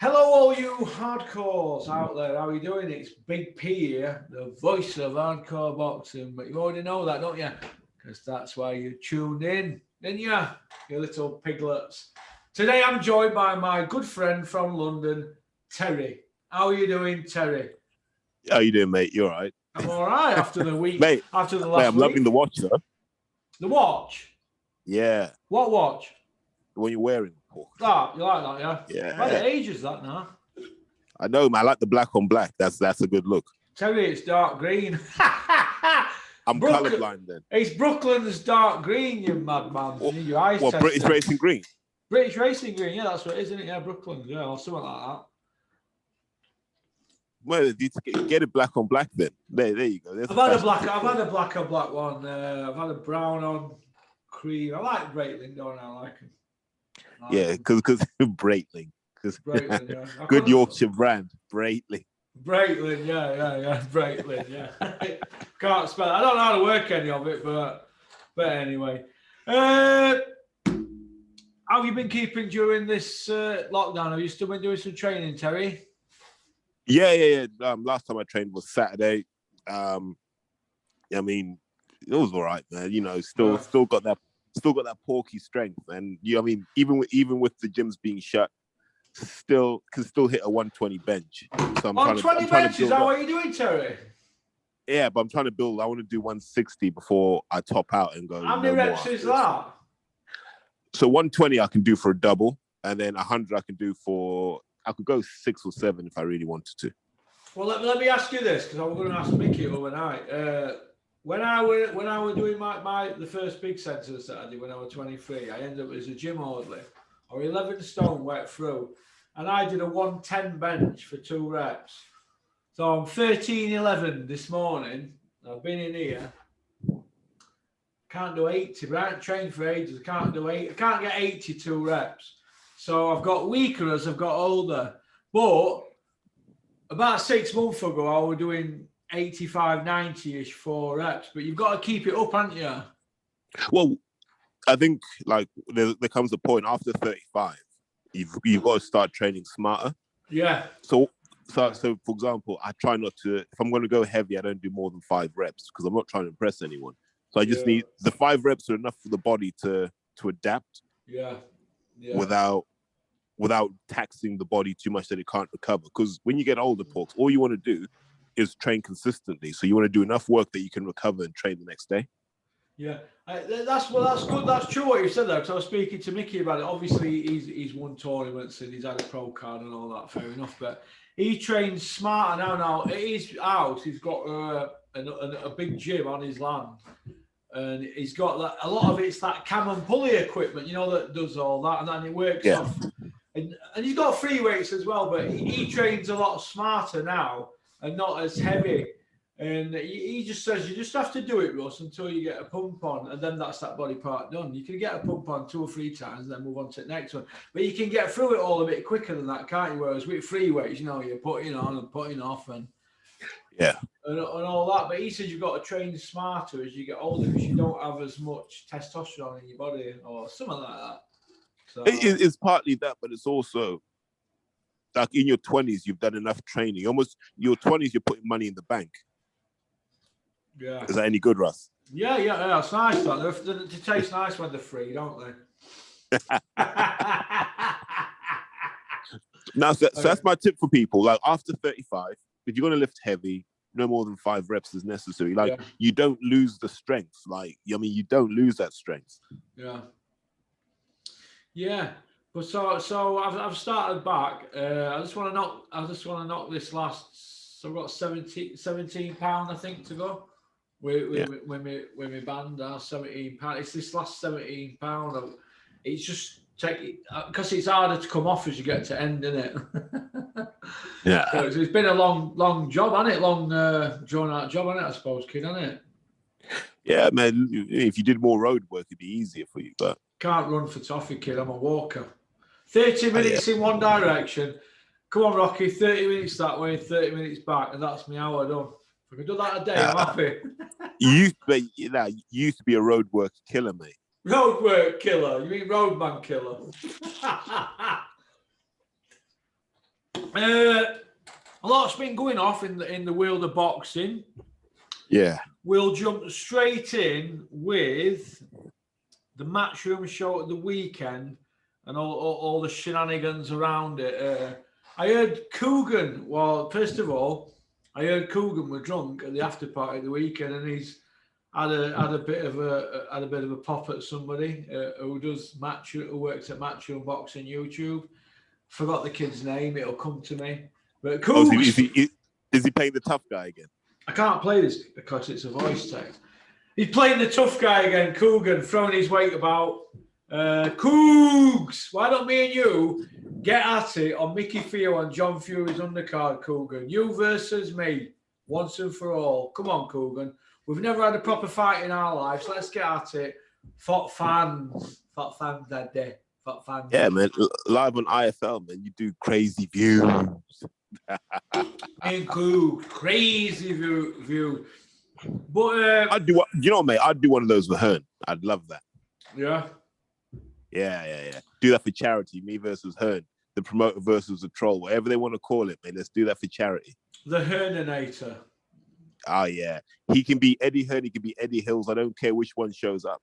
Hello, all you hardcores out there. How are you doing? It's Big P here, the voice of hardcore boxing. But you already know that, don't you? Because that's why you tuned in, didn't you? You little piglets. Today I'm joined by my good friend from London, Terry. How are you doing, Terry? How you doing, mate? You all right? I'm all right after the week. Mate, after the last I'm week. loving the watch, though. The watch? Yeah. What watch? The one you're wearing. Oh, you like that, yeah? Yeah. Well, it ages that now. I know, man. I like the black on black. That's a good look. Terry, it's dark green. I'm colourblind then. It's Brooklyn's dark green, you madman. You need your eyes tested. British Racing Green? British Racing Green, yeah, that's what it is, isn't it? Yeah, Brooklyn, yeah, or something like that. Well, get it black on black then. There you go. I've had a black on black one. I've had a brown on cream. I like Breitling, don't I? Like them. Yeah, because Breitling. Breitling, yeah. Good Yorkshire brand, Breitling. Breitling, yeah. Breitling, yeah. Can't spell it. I don't know how to work any of it, but anyway. How have you been keeping during this lockdown? Have you still been doing some training, Terry? Yeah. Last time I trained was Saturday. I mean, it was all right, man. You know, still got that porky strength, and even with the gyms being shut, can still hit a 120 bench. So I'm 120 bench, is that what you're doing, Terry? Yeah, but I'm trying to build. I want to do 160 before I top out and go. How many reps is that? So 120 I can do for a double, and then 100 I could go 6 or 7 if I really wanted to. Well, let me ask you this, because I was going to ask Mickey overnight. When I was doing the first big centre Saturday when I was 23, I ended up as a gym orderly, or 11 stone wet through, and I did a 110 bench for 2 reps. So I'm 13:11 this morning. I've been in here. Can't do 80, but I haven't trained for ages. I can't do 8. I can't get 82 reps. So I've got weaker as I've got older. But about 6 months ago, I was doing 85, 90-ish 4 reps. But you've got to keep it up, haven't you? Well, I think there comes a point after 35, you've got to start training smarter. Yeah. So for example, I try not to. If I'm going to go heavy, I don't do more than 5 reps because I'm not trying to impress anyone. So I just need the 5 reps are enough for the body to adapt. Yeah. Without taxing the body too much that it can't recover. Because when you get older, folks, all you want to do is train consistently. So you want to do enough work that you can recover and train the next day. Yeah, that's good. That's true what you said there. Because I was speaking to Mickey about it. Obviously, he's won tournaments and he's had a pro card and all that. Fair enough, but he trains smarter now. Now at his house, he's got a big gym on his land, and he's got a lot of it's that cam and pulley equipment, that does all that, and then it works off. And he's got free weights as well, but he trains a lot smarter now and not as heavy. And he just says you just have to do it, Russ, until you get a pump on, and then that's that body part done. You can get a pump on 2 or 3 times, and then move on to the next one. But you can get through it all a bit quicker than that, can't you? Whereas with free weights, you're putting on and putting off and all that. But he says you've got to train smarter as you get older because you don't have as much testosterone in your body or something like that. So it's partly that, but it's also like in your 20s, you've done enough training. Almost your 20s, you're putting money in the bank. Yeah. Is that any good, Russ? Yeah. It's nice. They taste nice when they're free, don't they? Now, so that's my tip for people. Like after 35, if you're going to lift heavy, no more than 5 reps is necessary. You don't lose the strength. You don't lose that strength. Yeah. But so I've started back. I just want to knock this last. So I've got 17 pound, I think, to go. With my band, 17 pound. It's this last 17 pound. It's just because it's harder to come off as you get to end, isn't it? Yeah. So it's been a long job, hasn't it? Long drawn out job, hasn't it? I suppose, kid, hasn't it? Yeah, man. If you did more road work, it'd be easier for you. But can't run for toffee, kid. I'm a walker. 30 minutes in one direction. Come on, Rocky. 30 minutes that way, 30 minutes back, and that's me hour done. If I can do that a day, I'm happy. You used to be a road work killer, mate. Road work killer? You mean roadman killer? A lot's been going off in the world of boxing. Yeah. We'll jump straight in with the Matchroom show at the weekend and all the shenanigans around it. I heard Coogan. Well, first of all, I heard Coogan were drunk at the after party at the weekend, and he's had a bit of a pop at somebody who works at Matchroom Boxing YouTube. Forgot the kid's name. It'll come to me. But Coogan, is he playing the tough guy again? I can't play this because it's a voice text. He's playing the tough guy again, Coogan, throwing his weight about. Cougs, why don't me and you get at it on Mickey Theo and John Fury's undercard, Coogan? You versus me, once and for all. Come on, Coogan. We've never had a proper fight in our lives. Let's get at it. Fought fans that day. Fought fans. Yeah, man. Live on IFL, man. You do crazy views. And Coog, crazy view. But I'd do what mate. I'd do one of those with Hearn. I'd love that. Yeah. Yeah. Do that for charity. Me versus Hearn. The promoter versus the troll. Whatever they want to call it, man. Let's do that for charity. The Hearninator. Oh, yeah. He can be Eddie Hearn. He can be Eddie Hills. I don't care which one shows up.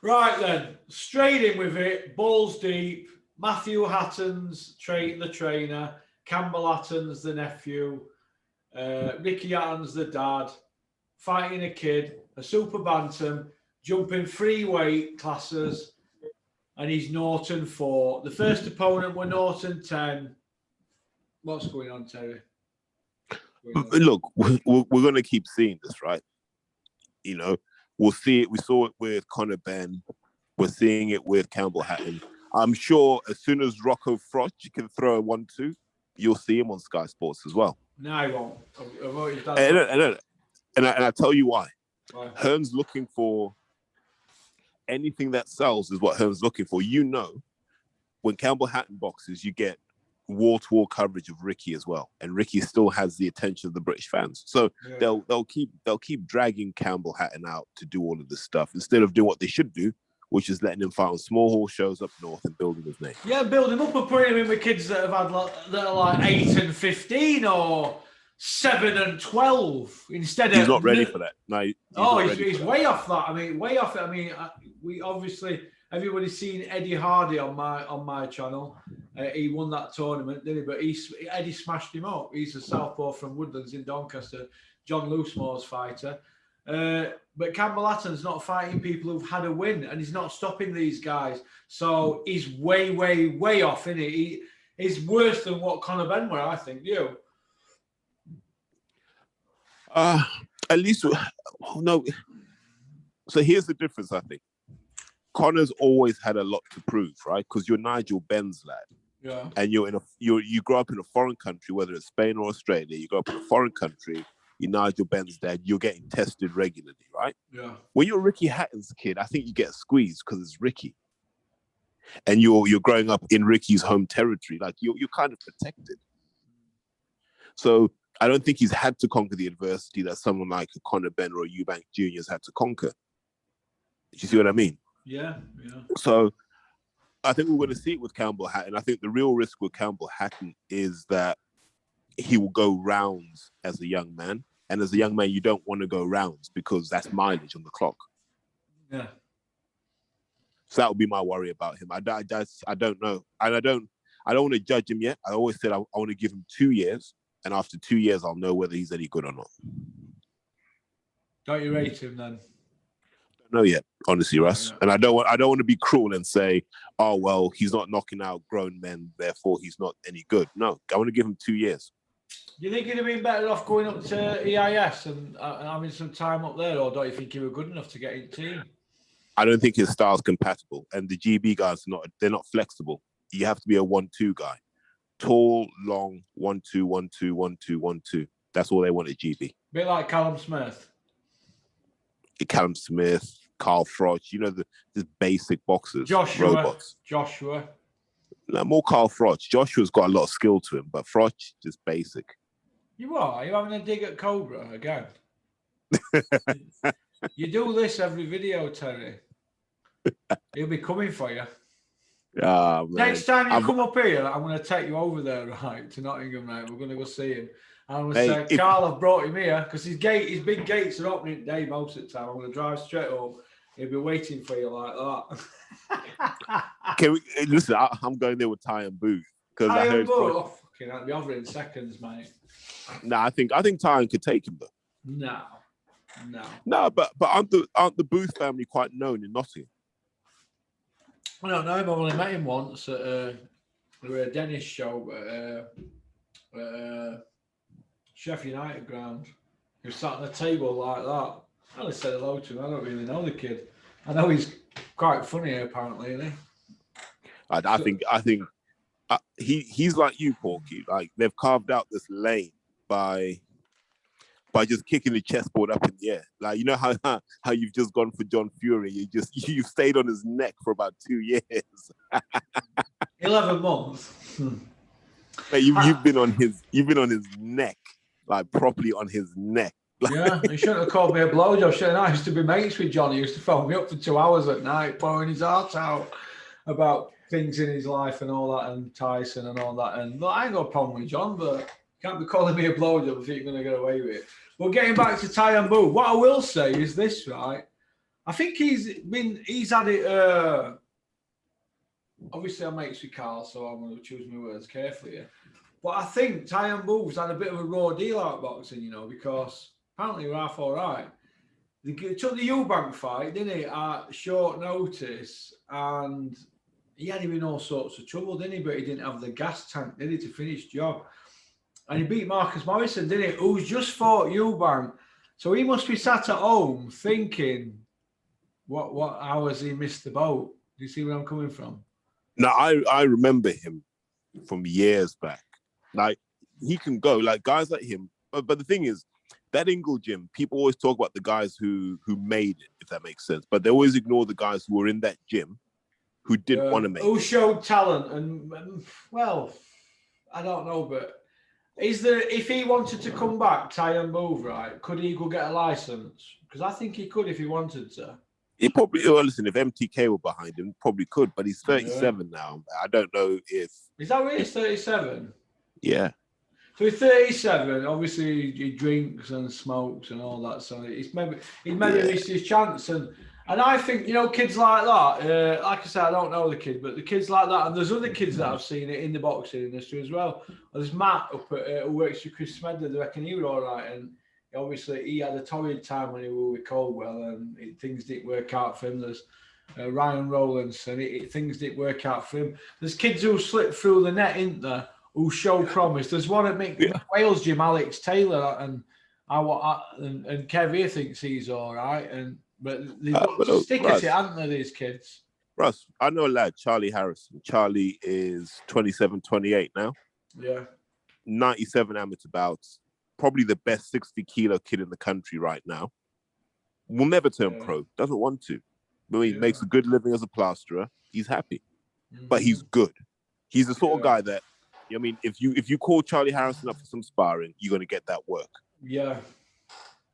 Right, then. Straight in with it. Balls deep. Matthew Hatton's the trainer. Campbell Hatton's the nephew. Ricky Hatton's the dad. Fighting a kid. A super bantam. Jumping 3 weight classes. And he's Norton 4. The first opponent were Norton 10. What's going on, Terry? Look, we're going to keep seeing this, right? You know, we'll see it. We saw it with Conor Ben. We're seeing it with Campbell Hatton. I'm sure as soon as Rocco Froch can throw a 1-2, you'll see him on Sky Sports as well. No, he won't. I've already done and I tell you why. Why? Hearn's looking for anything that sells is what Hearn's looking for. You know, when Campbell Hatton boxes, you get wall-to-wall coverage of Ricky as well, and Ricky still has the attention of the British fans. So they'll keep dragging Campbell Hatton out to do all of this stuff instead of doing what they should do, which is letting him fight on small hall shows up north and building his name. Yeah, build him up and putting him in with kids that have had that are like 8 and 15 or 7 and 12 instead of. He's not ready for that. No, he's way off that. I mean, way off it. I mean, we obviously everybody's seen Eddie Hardy on my channel. He won that tournament, didn't he? But Eddie smashed him up. He's a southpaw from Woodlands in Doncaster, John Loosemore's fighter. But Campbell Hatton's not fighting people who've had a win, and he's not stopping these guys. So he's way, way, way off, isn't he? He's worse than what Conor Ben were, I think. You? At least, no. So here's the difference, I think. Conor's always had a lot to prove, right? Because you're Nigel Ben's lad. Yeah. And you grow up in a foreign country, whether it's Spain or Australia, you grow up in a foreign country, you're Nigel Ben's dad, you're getting tested regularly, right? Yeah. When you're Ricky Hatton's kid, I think you get squeezed because it's Ricky. And you're growing up in Ricky's home territory, like you're kind of protected. So I don't think he's had to conquer the adversity that someone like a Conor Ben or a Eubank Jr. has had to conquer. Do you see what I mean? Yeah. So I think we're going to see it with Campbell Hatton. I think the real risk with Campbell Hatton is that he will go rounds as a young man. And as a young man, you don't want to go rounds because that's mileage on the clock. Yeah. So that would be my worry about him. I don't know. And I don't want to judge him yet. I always said I want to give him 2 years. And after 2 years, I'll know whether he's any good or not. Don't you rate him then? Don't know yet, honestly, Russ. Yeah. And I don't want to be cruel and say, oh, well, he's not knocking out grown men, therefore he's not any good. No, I want to give him 2 years. Do you think he'd have been better off going up to EIS and having some time up there, or don't you think he were good enough to get in the team? I don't think his style's compatible, and the GB guys they're not flexible. You have to be a 1-2 guy. Tall, long, 1-2, 1-2, 1-2, 1-2. That's all they want at GB. Bit like Callum Smith. Callum Smith, Carl Froch, the basic boxers. Joshua. No, more Carl Froch. Joshua's got a lot of skill to him, but Froch, just basic. You are? Are you having a dig at Cobra again? You do this every video, Terry. He'll be coming for you. Man. Next time you come up here, I'm going to take you over there, right, to Nottingham, mate. We're going to go see him. And I'm going to say, Carl, I've brought him here because his big gates are opening today most of the time. I'm going to drive straight home. He'll be waiting for you like that. Can we listen? I'm going there with Ty and Booth because I heard. Oh, fucking, I'll be over in seconds, mate. No, I think Ty could take him though. No, but aren't the Booth family quite known in Nottingham? I don't know him. I've only met him once at a Dennis show at Sheffield United ground. He was sat on a table like that. I only said hello to him. I don't really know the kid. I know he's quite funny apparently, isn't he? I think he's like you, Porky. Like they've carved out this lane by just kicking the chessboard up in the air. Like, you know how you've just gone for John Fury. You've stayed on his neck for about 2 years. 11 months. Like you've been on his neck, like properly on his neck. Yeah, he shouldn't have called me a blowjob. I used to be mates with John. He used to phone me up for 2 hours at night, pouring his heart out about things in his life and all that, and Tyson and all that. And I ain't got a problem with John, but you can't be calling me a blowjob if you're going to get away with it. Well, getting back to Ty and Boo, what I will say is this, right? I think he's had it. Obviously, I'm mates with Carl, so I'm going to choose my words carefully here. But I think Ty and Boo's had a bit of a raw deal out of boxing, you know, because apparently we're half all right. They took the Eubank fight, didn't he, at short notice, and he had him in all sorts of trouble, didn't he? But he didn't have the gas tank, did he, to finish the job. And he beat Marcus Morrison, didn't he? Who's just fought Eubank. So he must be sat at home thinking, how has he missed the boat? Do you see where I'm coming from? No, I remember him from years back. Like, he can go, like guys like him. But the thing is, that Ingle gym, people always talk about the guys who made it, if that makes sense. But they always ignore the guys who were in that gym who didn't want to make it. Who showed talent. And, well, I don't know, but if he wanted to come back, Ty and move, right, could Eagle get a license? Because I think he could if he wanted to. He probably, well, listen, if MTK were behind him, probably could, but he's 37 now. I don't know if... Is that really 37? Yeah. So he's 37. Obviously, he drinks and smokes and all that. So he's maybe missed his chance. And I think, you know, kids like that, like I said, I don't know the kid, but the kids like that, and there's other kids that I've seen it in the boxing industry as well. There's Matt up at, who works with Chris Smedley. They reckon he was all right. And obviously, he had a torrid time when he was with Caldwell, and things didn't work out for him. There's Ryan Rowlands, and things didn't work out for him. There's kids who slip through the net, isn't there, who show promise. There's one at Wales Gym, Alex Taylor, and Kev here thinks he's all right. But they've got to stick at it, haven't they, these kids? Russ, I know a lad, Charlie Harrison. Charlie is 27, 28 now. Yeah. 97 amateur bouts. Probably the best 60-kilo kid in the country right now. Will never turn pro. Doesn't want to. But he makes a good living as a plasterer. He's happy. Mm-hmm. But he's good. He's the sort of guy that, I mean, if you call Charlie Harrison up for some sparring, you're going to get that work. Yeah.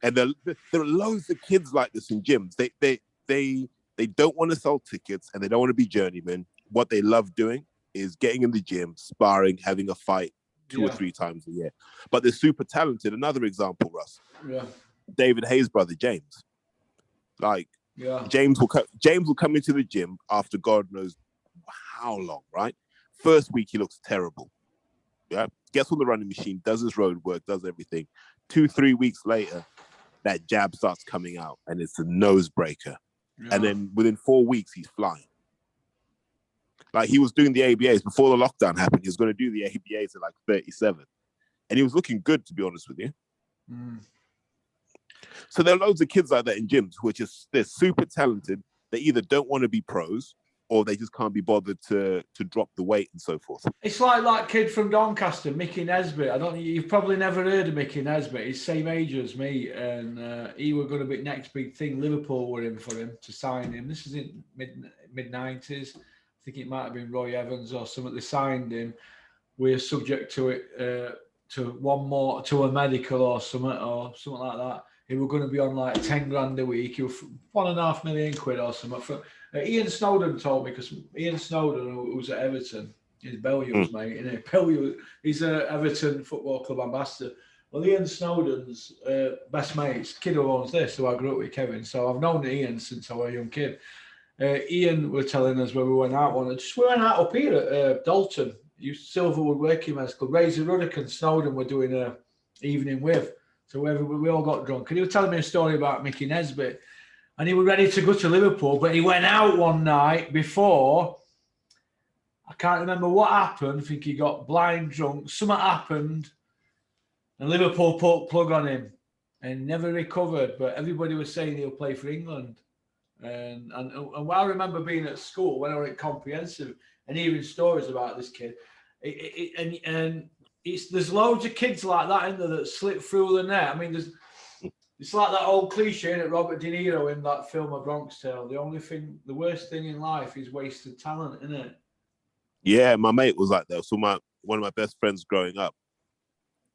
And there are loads of kids like this in gyms. They don't want to sell tickets and they don't want to be journeymen. What they love doing is getting in the gym, sparring, having a fight 2 or 3 times a year. But they're super talented. Another example, Russ. Yeah. David Hayes' brother, James. James will come into the gym after God knows how long, right? First week, he looks terrible. Yeah. Gets on the running machine, does his road work, does everything. 2-3 weeks later, that jab starts coming out and it's a nose breaker. Yeah. And then within 4 weeks, he's flying. Like, he was doing the ABAs before the lockdown happened. He was going to do the ABAs at like 37. And he was looking good, to be honest with you. Mm. So there are loads of kids like that in gyms who are they're super talented. They either don't want to be pros or they just can't be bothered to drop the weight and so forth. It's like that kid from Doncaster, Mickey Nesbitt. You've probably never heard of Mickey Nesbitt. He's same age as me, and he was going to be next big thing. Liverpool were in for him to sign him. This is in mid-90s. I think it might have been Roy Evans or something. They signed him. We're subject to it, to one more, to a medical or something like that. he was going to be on like 10 grand a week. He was £1.5 million or something. Ian Snowden told me, because Ian Snowden, who was at Everton, he's Bellew's mate, isn't he? Bellew, he's an Everton Football Club ambassador. Well, Ian Snowden's best mate's kid who owns this, who I grew up with, Kevin. So I've known Ian since I was a young kid. Ian were telling us when we went out we went out up here at Dalton, Silverwood Working Men's Club. Razor Ruddock and Snowden were doing an evening with. So we all got drunk. And he was telling me a story about Mickey Nesbitt. And he was ready to go to Liverpool, but he went out one night before. I can't remember what happened. I think he got blind drunk. Something happened. And Liverpool put plug on him and never recovered. But everybody was saying he'll play for England. And I remember being at school when I was at comprehensive and hearing stories about this kid. There's loads of kids like that in there that slip through the net. I mean, it's like that old cliche that Robert De Niro in that film A Bronx Tale. The worst thing in life is wasted talent, isn't it? Yeah, my mate was like that. So one of my best friends growing up,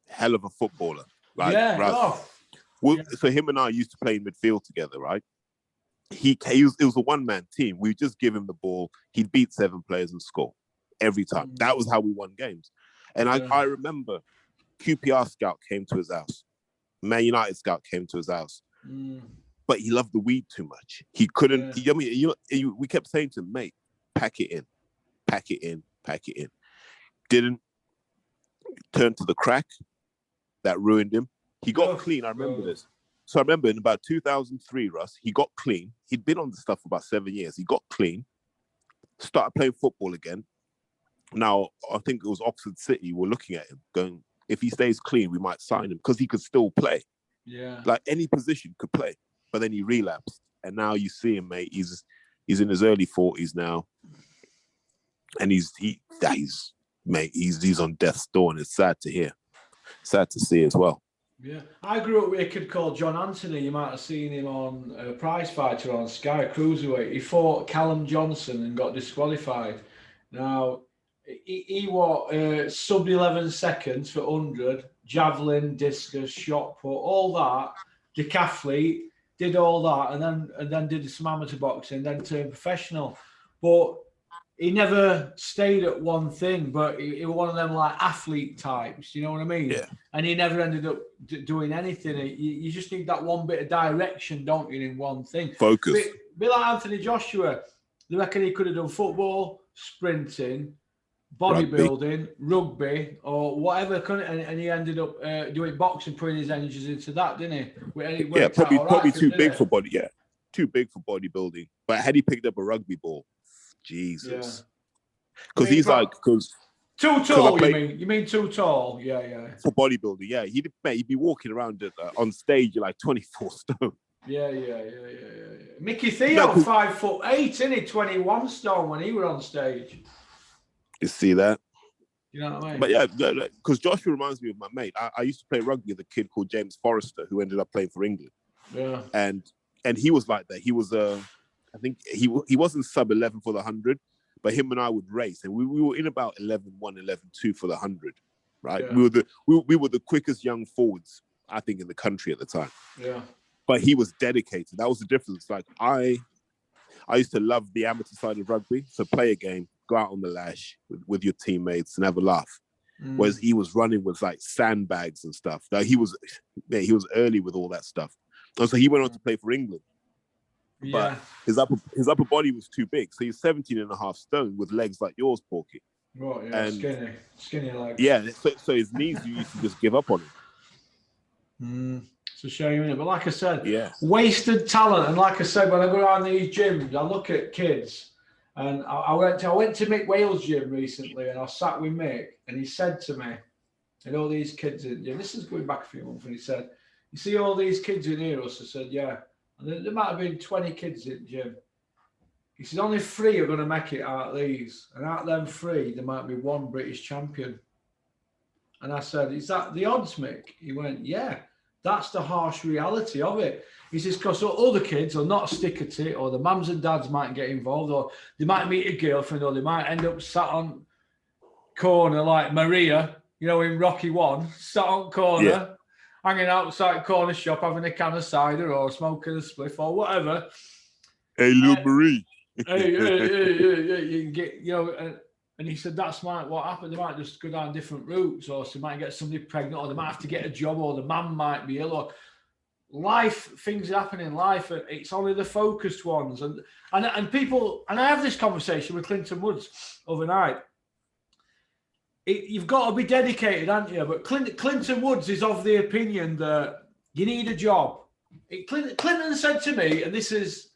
hell of a footballer. Like, yeah. Right, so him and I used to play in midfield together, right? It was a one-man team. We just give him the ball. He'd beat 7 players and score every time. That was how we won games. And I remember QPR scout came to his house. Man United scout came to his house. But he loved the weed too much. He couldn't. We kept saying to him, mate, pack it in, pack it in, pack it in. Didn't turn to the crack. That ruined him. He got clean. I remember this. So I remember in about 2003, Russ, he got clean. He'd been on the stuff for about 7 years. He got clean, started playing football again. Now, I think it was Oxford City were looking at him, going, if he stays clean, we might sign him, because he could still play. Yeah. Like any position could play. But then he relapsed. And now you see him, mate. He's in his early 40s now. And he's on death's door, and it's sad to hear. Sad to see as well. Yeah, I grew up with a kid called John Anthony. You might have seen him on Prize Fighter on Sky Cruiserweight. He fought Callum Johnson and got disqualified. Now, he was sub 11 seconds for 100, javelin, discus, shot put, all that. Decathlete, did all that, and then did some amateur boxing, then turned professional. But he never stayed at one thing, but he was one of them like athlete types, you know what I mean? Yeah. And he never ended up doing anything. You just need that one bit of direction, don't you, in one thing? Focus. Be like Anthony Joshua. They reckon he could have done football, sprinting, bodybuilding, rugby, or whatever, and he ended up doing boxing, putting his energies into that, didn't he? Yeah, probably too big for body. Yeah, too big for bodybuilding. But had he picked up a rugby ball, Jesus, because he's like too tall. You mean too tall? Yeah. For bodybuilding, yeah, he'd be walking around on stage like 24 stone. Yeah. Mickey Theo, 5'8", isn't he? 21 stone when he was on stage. You see that? You know what I mean? But yeah, because Joshua reminds me of my mate. I used to play rugby with a kid called James Forrester, who ended up playing for England. Yeah. And he was like that. He was I think he wasn't sub 11 for the 100, but him and I would race, and we were in about 11-1, 11-2 for the 100, right? Yeah. We were the quickest young forwards, I think, in the country at the time. Yeah. But he was dedicated. That was the difference. Like I used to love the amateur side of rugby, so play a game, go out on the lash with your teammates and have a laugh. Whereas he was running with like sandbags and stuff. Like he was early with all that stuff. And so he went on to play for England. But his upper body was too big. So he's 17.5 stone with legs like yours, Porky. Right, yeah, and skinny legs. Yeah, so his knees, you used to just give up on him. It's a shame, isn't it? But like I said, wasted talent. And like I said, when I go around these gyms, I look at kids. And I went to Mick Wales' gym recently, and I sat with Mick, and he said to me, and all these kids in gym, this is going back a few months, and he said, you see all these kids in here? I said, yeah. And there might have been 20 kids in the gym. He said, only 3 are going to make it out of these. And out of them 3, there might be 1 British champion. And I said, is that the odds, Mick? He went, yeah, that's the harsh reality of it. He says, because other kids will not stick at it, or the mums and dads might get involved, or they might meet a girlfriend, or they might end up sat on corner like Maria, in Rocky 1, sat on corner. Yeah. hanging outside corner shop, having a can of cider or smoking a spliff or whatever. Hey, little Marie. Hey, you can get, and he said that's what happened. They might just go down different routes, or they might get somebody pregnant, or they might have to get a job, or the man might be ill, or things happen in life, and it's only the focused ones. And people, and I have this conversation with Clinton Woods overnight. You've got to be dedicated, haven't you? But Clinton Woods is of the opinion that you need a job. Clinton said to me, and this is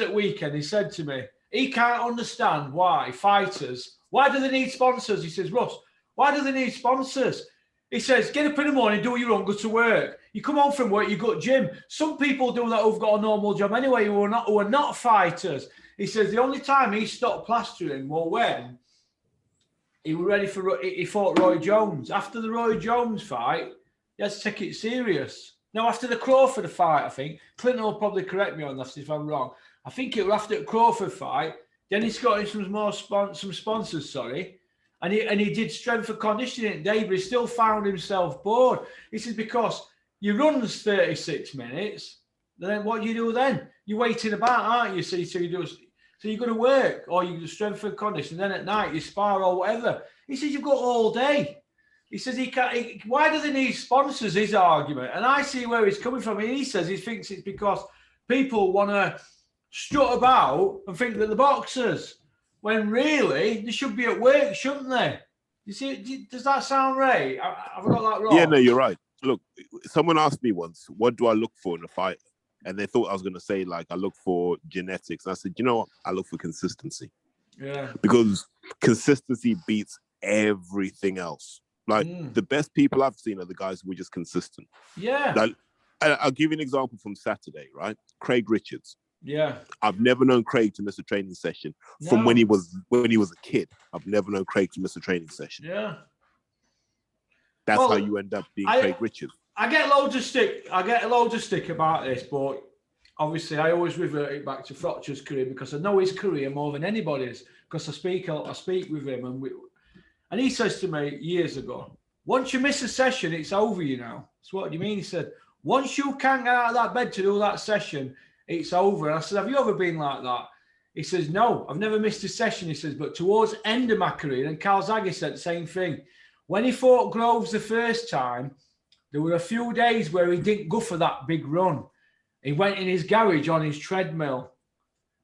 at weekend, he said to me, he can't understand why fighters, why do they need sponsors? He says, Russ, why do they need sponsors? He says, get up in the morning, do your own, go to work. You come home from work, you go to gym. Some people do that who've got a normal job anyway, who are not fighters. He says the only time he stopped plastering was when he fought Roy Jones. After the Roy Jones fight, he had to take it serious. Now, after the Crawford fight, I think, Clinton will probably correct me on this if I'm wrong. I think it was after the Crawford fight, then he's got in some sponsors, and he did strength and conditioning today, but he still found himself bored. He says, because you run 36 minutes, then what do you do then? You're waiting about, aren't you? So you're going to work, or you do strength and conditioning, then at night you spar or whatever. He says, you've got all day. He says, why do they need sponsors, his argument? And I see where he's coming from. He says he thinks it's because people want to strut about and think that the boxers, when really they should be at work, shouldn't they? You see, does that sound right? Have I got that wrong? Yeah, no, you're right. Look, someone asked me once, what do I look for in a fight? And they thought I was going to say, like, I look for genetics. And I said, you know what? I look for consistency. Yeah. Because consistency beats everything else. Like, the best people I've seen are the guys who were just consistent. Yeah. Like, I'll give you an example from Saturday, right? Craig Richards. Yeah. I've never known Craig to miss a training session from when he was a kid. I've never known Craig to miss a training session. Yeah. That's how you end up being Craig Richards. I get loads of stick about this, but obviously I always revert it back to Frotcher's career because I know his career more than anybody's because I speak with him and he says to me years ago, once you miss a session, it's over, you know. So what do you mean? He said, once you can't get out of that bed to do that session, it's over. And I said, have you ever been like that? He says, no, I've never missed a session. He says, but towards the end of my career, and Carl Zaggy said the same thing. When he fought Groves the first time, there were a few days where he didn't go for that big run. He went in his garage on his treadmill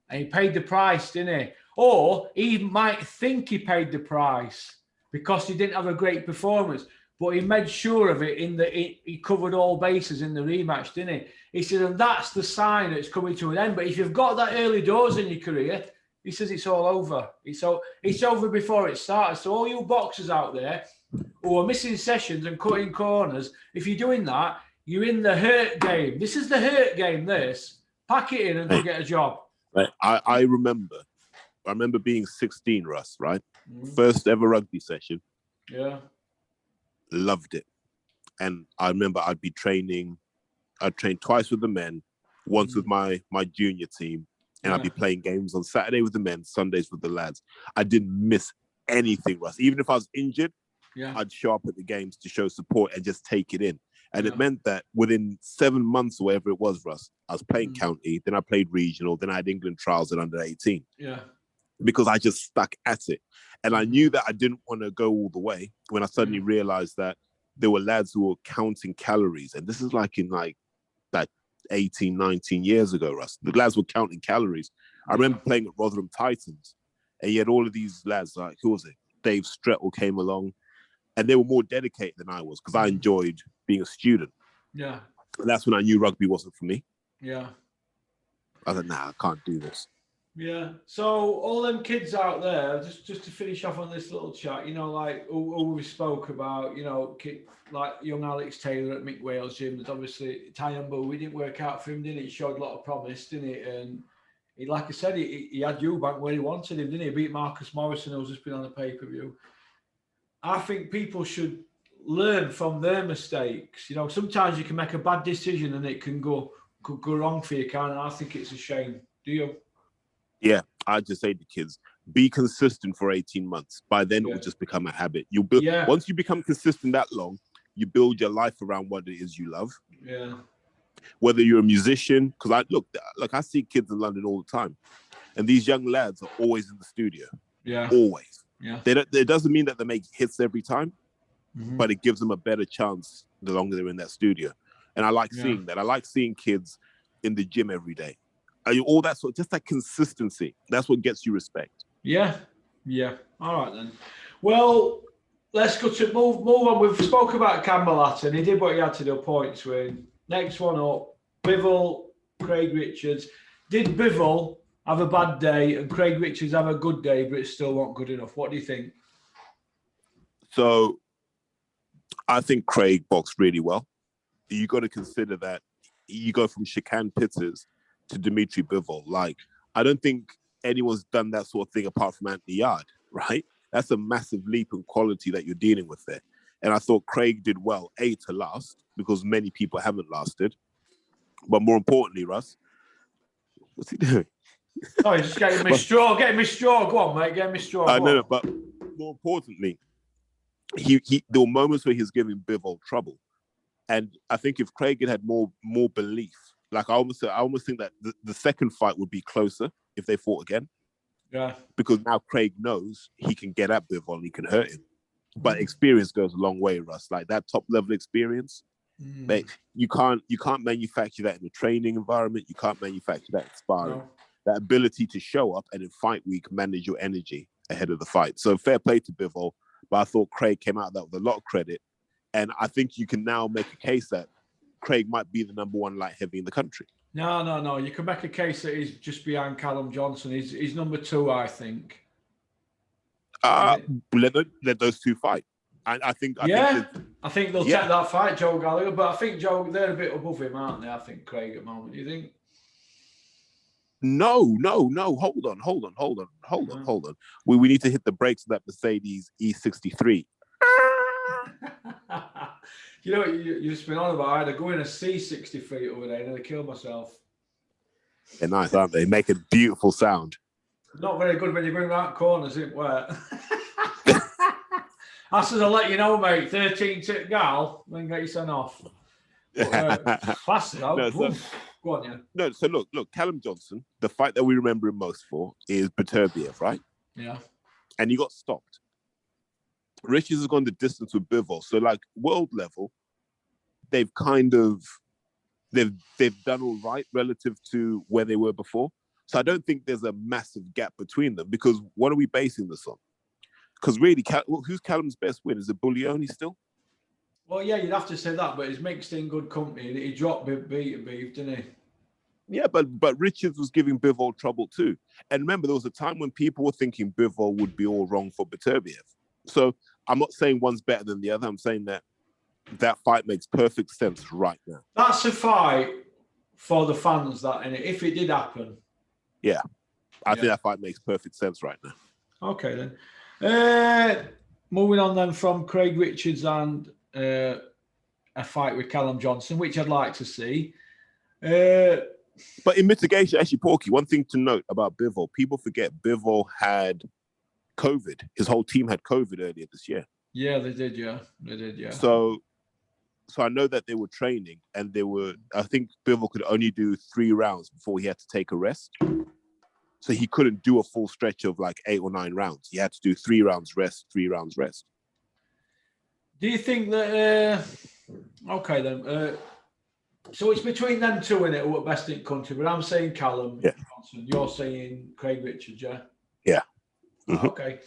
and he paid the price, didn't he? Or he might think he paid the price because he didn't have a great performance, but he made sure of it he covered all bases in the rematch, didn't he? He said, and that's the sign it's coming to an end. But if you've got that early doors in your career, he says it's all over. It's over before it starts. So all you boxers out there who are missing sessions and cutting corners, if you're doing that, you're in the hurt game. This is the hurt game, this. Pack it in and go get a job. I remember being 16, Russ, right? First ever rugby session. Yeah. Loved it. And I remember I'd train twice with the men, once with my junior team, and I'd be playing games on Saturday with the men, Sundays with the lads. I didn't miss anything, Russ. Even if I was injured, I'd show up at the games to show support and just take it in. And it meant that within 7 months or whatever it was, Russ, I was playing county, then I played regional, then I had England trials at under 18. Yeah. Because I just stuck at it. And I knew that I didn't want to go all the way when I suddenly realized that there were lads who were counting calories. And this is like in like 18, 19 years ago, Russ. The lads were counting calories. I remember playing at Rotherham Titans and you had all of these lads, like, who was it? Dave Strettle came along and they were more dedicated than I was because I enjoyed being a student. Yeah. And that's when I knew rugby wasn't for me. Yeah. I was like, nah, I can't do this. Yeah. So all them kids out there, just to finish off on this little chat, you know, like who we spoke about, you know, like young Alex Taylor at Mick Wales Gym. There's obviously Tyambo. We didn't work out for him, didn't it? He showed a lot of promise, didn't it? And he, like I said, he had Eubank where he wanted him, didn't he? He beat Marcus Morrison, who's just been on a pay-per-view. I think people should learn from their mistakes. You know, sometimes you can make a bad decision and it could go wrong for you, can't it? I think it's a shame. Do you? Yeah, I just say to kids, be consistent for 18 months. By then, it will just become a habit. You'll build once you become consistent that long, you build your life around what it is you love. Yeah. Whether you're a musician, because I see kids in London all the time, and these young lads are always in the studio. Yeah. Always. Yeah. It doesn't mean that they make hits every time, but it gives them a better chance the longer they're in that studio. And I like seeing that. I like seeing kids in the gym every day. All that just that consistency. That's what gets you respect. Yeah. Yeah. All right then. Well, let's go to move on. We've spoken about Campbell Hatton. He did what he had to do, points win. Next one up, Bivol, Craig Richards. Did Bivol have a bad day and Craig Richards have a good day, but it still wasn't good enough? What do you think? So, I think Craig boxed really well. You got to consider that you go from Shakan Pitters to Dimitri Bivol. Like, I don't think anyone's done that sort of thing apart from Anthony Yard, right? That's a massive leap in quality that you're dealing with there. And I thought Craig did well, to last, because many people haven't lasted. But more importantly, Russ, what's he doing? Oh, he's just getting me straw. Getting me straw. Go on, mate. Get me straw. No, but more importantly, there were moments where he was giving Bivol trouble. And I think if Craig had more belief, like I almost think that the second fight would be closer if they fought again. Yeah. Because now Craig knows he can get at Bivol and he can hurt him. But experience goes a long way, Russ. Like that top level experience, you can't manufacture that in a training environment. You can't manufacture that in sparring. No. That ability to show up and in fight week manage your energy ahead of the fight. So fair play to Bivol, but I thought Craig came out of that with a lot of credit. And I think you can now make a case that Craig might be the number one light heavy in the country. No. You can make a case that he's just behind Callum Johnson. He's number 2, I think. Let those two fight. I think they'll take that fight, Joe Gallagher. But I think they're a bit above him, aren't they? I think Craig at the moment. Do you think? No. Hold on. We need to hit the brakes of that Mercedes E63. You know what you've just been on about? I had to go in a C63 the other day and I killed myself. They're nice, aren't they? Make a beautiful sound. Not very good when you're going around corners, isn't it? I said, I'll let you know, mate. 13-tip gal, then get you sent off. Fast though. No, go on, yeah. No, so look, Callum Johnson, the fight that we remember him most for is Beterbiev, right? Yeah. And he got stopped. Richards has gone the distance with Bivol. So, like, world level, they've done all right relative to where they were before. So I don't think there's a massive gap between them because what are we basing this on? Because really, who's Callum's best win? Is it Bullioni still? Well, yeah, you'd have to say that, but he's mixed in good company. He dropped Beef, didn't he? Yeah, but Richards was giving Bivol trouble too. And remember, there was a time when people were thinking Bivol would be all wrong for Beterbiev. So I'm not saying one's better than the other. I'm saying that fight makes perfect sense right now. That's a fight for the fans, that, innit? If it did happen. Yeah. I think that fight makes perfect sense right now. Okay, then. Moving on then from Craig Richards and a fight with Callum Johnson, which I'd like to see. But in mitigation, actually, Porky, one thing to note about Bivol, people forget Bivol had COVID. His whole team had COVID earlier this year. Yeah, they did, yeah. So I know that they were training and I think Bivol could only do 3 rounds before he had to take a rest. So he couldn't do a full stretch of like 8 or 9 rounds. He had to do 3 rounds rest, 3 rounds rest. Do you think that... okay, then. So it's between them two, innit, who are best in country. But I'm saying Callum Johnson. You're saying Craig Richards, yeah? Yeah. Mm-hmm. Okay.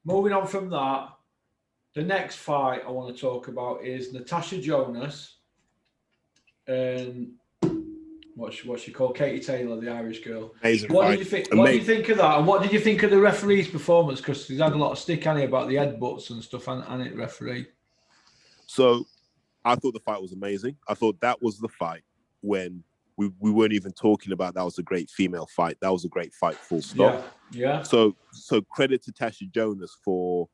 Moving on from that, the next fight I want to talk about is Natasha Jonas and what's she called? Katie Taylor, the Irish girl. Amazing what fight. Did you think? What do you think of that? And what did you think of the referee's performance? Because he's had a lot of stick on it about the headbutts and stuff, and it referee. So I thought the fight was amazing. I thought that was the fight when we weren't even talking about that was a great female fight. That was a great fight, full stop. Yeah. So credit to Tasha Jonas for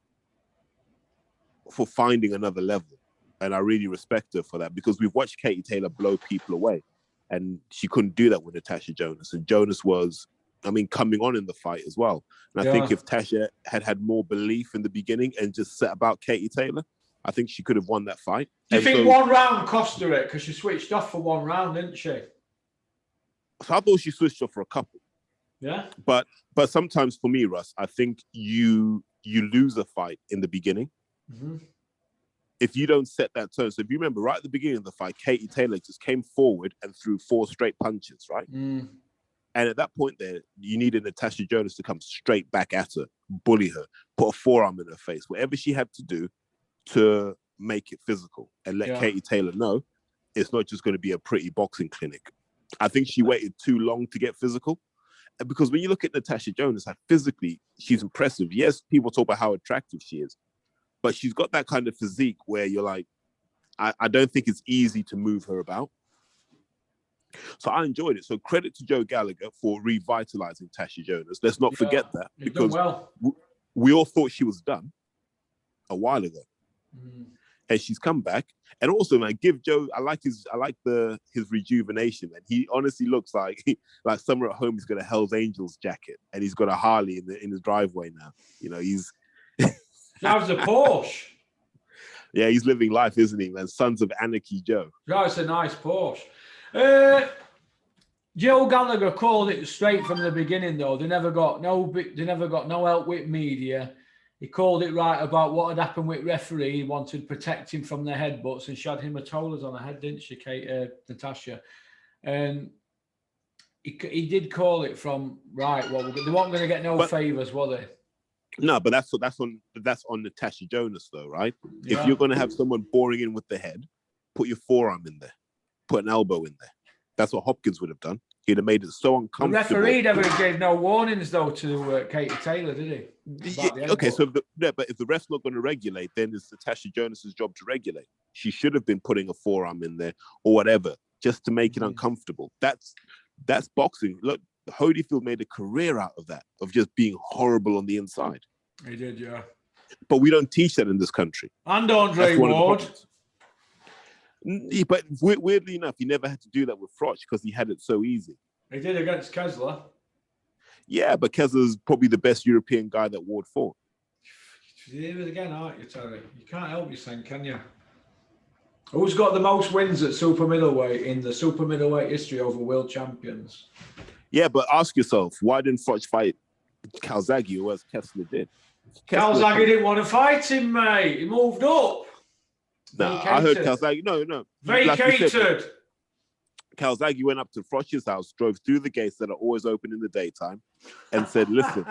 finding another level. And I really respect her for that because we've watched Katie Taylor blow people away and she couldn't do that with Natasha Jonas. And Jonas was coming on in the fight as well. And I think if Tasha had more belief in the beginning and just set about Katie Taylor, I think she could have won that fight. Do you think one round cost her it? Because she switched off for one round, didn't she? So I thought she switched off for a couple. Yeah. But sometimes for me, Russ, I think you lose a fight in the beginning. Mm-hmm. If you don't set that tone. So if you remember right at the beginning of the fight, Katie Taylor just came forward and threw 4 straight punches, right? Mm. And at that point there, you needed Natasha Jonas to come straight back at her, bully her, put a forearm in her face, whatever she had to do to make it physical and let Katie Taylor know it's not just going to be a pretty boxing clinic. I think she waited too long to get physical. And because when you look at Natasha Jonas, physically, she's impressive. Yes, people talk about how attractive she is, but she's got that kind of physique where you're like, I don't think it's easy to move her about. So I enjoyed it. So credit to Joe Gallagher for revitalizing Tasha Jonas. Let's not forget that, because we all thought she was done a while ago. Mm. And she's come back. And also, man, give Joe, I like his rejuvenation, man. He honestly looks like somewhere at home he's got a Hell's Angels jacket and he's got a Harley in his driveway now. You know, he's drives a Porsche. Yeah, he's living life, isn't he, man? Sons of Anarchy Joe. Drives a nice Porsche. Joe Gallagher called it straight from the beginning, though. They never got no help with media. He called it right about what had happened with referee. He wanted to protect him from the headbutts, and she had hematomas on her head, didn't she, Natasha? And he did call it from right. Well, they weren't going to get no favors, were they? No, but that's on Natasha Jonas, though, right? Yeah. If you're going to have someone boring in with the head, put your forearm in there, put an elbow in there. That's what Hopkins would have done. He'd have made it so uncomfortable. The referee never gave no warnings, though, to Katie Taylor, did he? Okay, so but if the ref's not going to regulate, then it's Natasha Jonas's job to regulate. She should have been putting a forearm in there or whatever, just to make it uncomfortable. That's boxing. Look, Holyfield made a career out of that, of just being horrible on the inside. He did, yeah. But we don't teach that in this country. And Andre Ward. But weirdly enough, he never had to do that with Froch because he had it so easy. He did against Kessler. Yeah, but Kessler's probably the best European guy that Ward fought. You're it again, aren't you, Terry? You can't help yourself, can you? Who's got the most wins at super middleweight in the super middleweight history over world champions? Yeah, but ask yourself, why didn't Froch fight Calzaghe, or as Kessler did? Calzaghe didn't want to fight him, mate. He moved up. No, I heard Calzaghe. No. Vacated. Like Calzaghe went up to Froch's house, drove through the gates that are always open in the daytime, and said, "Listen,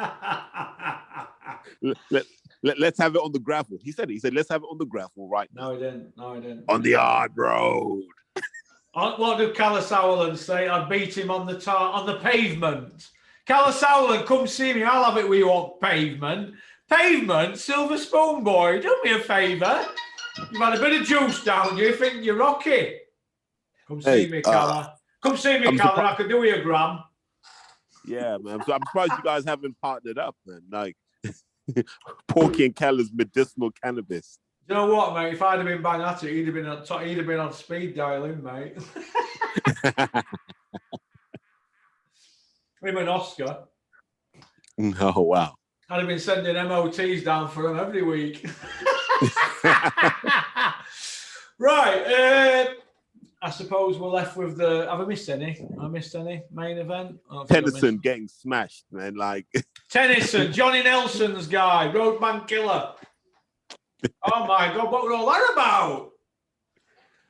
let's have it on the gravel." He said, "Let's have it on the gravel right now." No, he didn't. On the hard road. What did Callis-Howland say? I'd beat him on the pavement. Callis-Howland, come see me. I'll have it with you on pavement. Pavement, silver spoon boy. Do me a favour. You've had a bit of juice down you. Think you're rocky. Come see me, Calla. Come see me, Calla. I could do you a gram. Yeah, man. So I'm surprised you guys haven't partnered up, man. Like Porky and Calla's medicinal cannabis. You know what, mate? If I'd have been bang at it, he'd have been on speed dialing, mate. Him and Oscar. Oh, wow. I'd have been sending MOTs down for him every week. Right. I suppose we're left with the... Have I missed any? Main event? Tennyson getting smashed, man. Like Tennyson, Johnny Nelson's guy, Roadman Killer. Oh my God, what were all that about?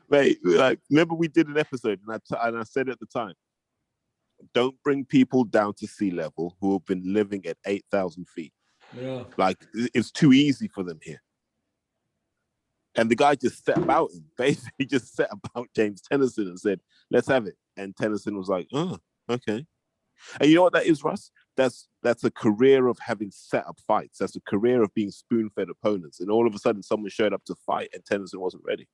Mate, like, remember we did an episode and I said at the time, don't bring people down to sea level who have been living at 8,000 feet. Yeah. Like, it's too easy for them here. And the guy just set about him. Basically just set about James Tennyson and said, let's have it. And Tennyson was like, oh, okay. And you know what that is, Russ? That's a career of having set up fights. That's a career of being spoon-fed opponents. And all of a sudden, someone showed up to fight and Tennyson wasn't ready.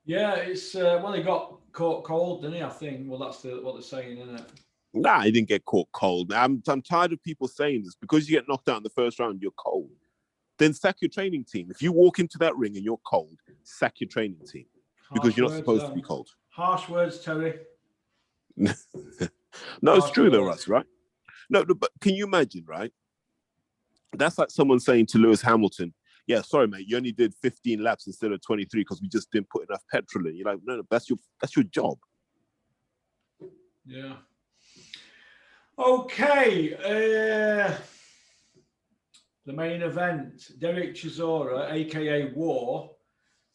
Yeah, it's well, he got caught cold, didn't he? I think. Well, that's what they're saying, isn't it? Nah, he didn't get caught cold. I'm tired of people saying this. Because you get knocked out in the first round, you're cold. Then sack your training team. If you walk into that ring and you're cold, sack your training team because you're not supposed to be cold. Harsh words, Terry. No, it's true though, Russ, right? No, but can you imagine, right? That's like someone saying to Lewis Hamilton, yeah, sorry, mate, you only did 15 laps instead of 23 because we just didn't put enough petrol in. You're like, no, that's your job. Yeah. Okay. The main event, Derek Chisora, a.k.a. War,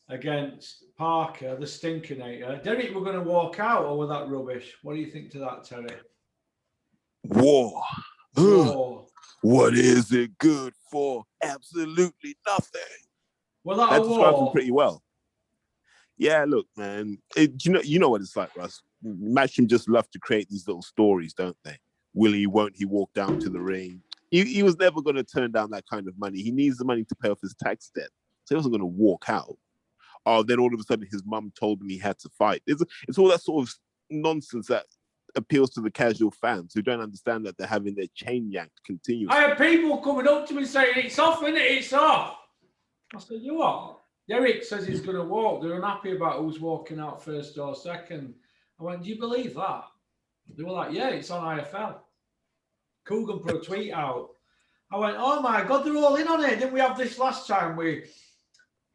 against Parker, the Stinkinator. Derek, we're going to walk out over that rubbish. What do you think to that, Terry? War. What is it good for? Absolutely nothing. Well, that describes him war. Pretty well. Yeah, look, man. You know what it's like, Russ. Matchroom just love to create these little stories, don't they? Will he, won't he walk down to the ring? He was never going to turn down that kind of money. He needs the money to pay off his tax debt. So he wasn't going to walk out. Oh, then all of a sudden his mum told him he had to fight. It's all that sort of nonsense that appeals to the casual fans who don't understand that they're having their chain yanked continuously. I had people coming up to me saying, it's off, innit? It's off. I said, you what? Derek says he's going to walk. They're unhappy about who's walking out first or second. I went, do you believe that? They were like, yeah, it's on IFL. Coogan put a tweet out. I went, oh my God, they're all in on it. Didn't we have this last time with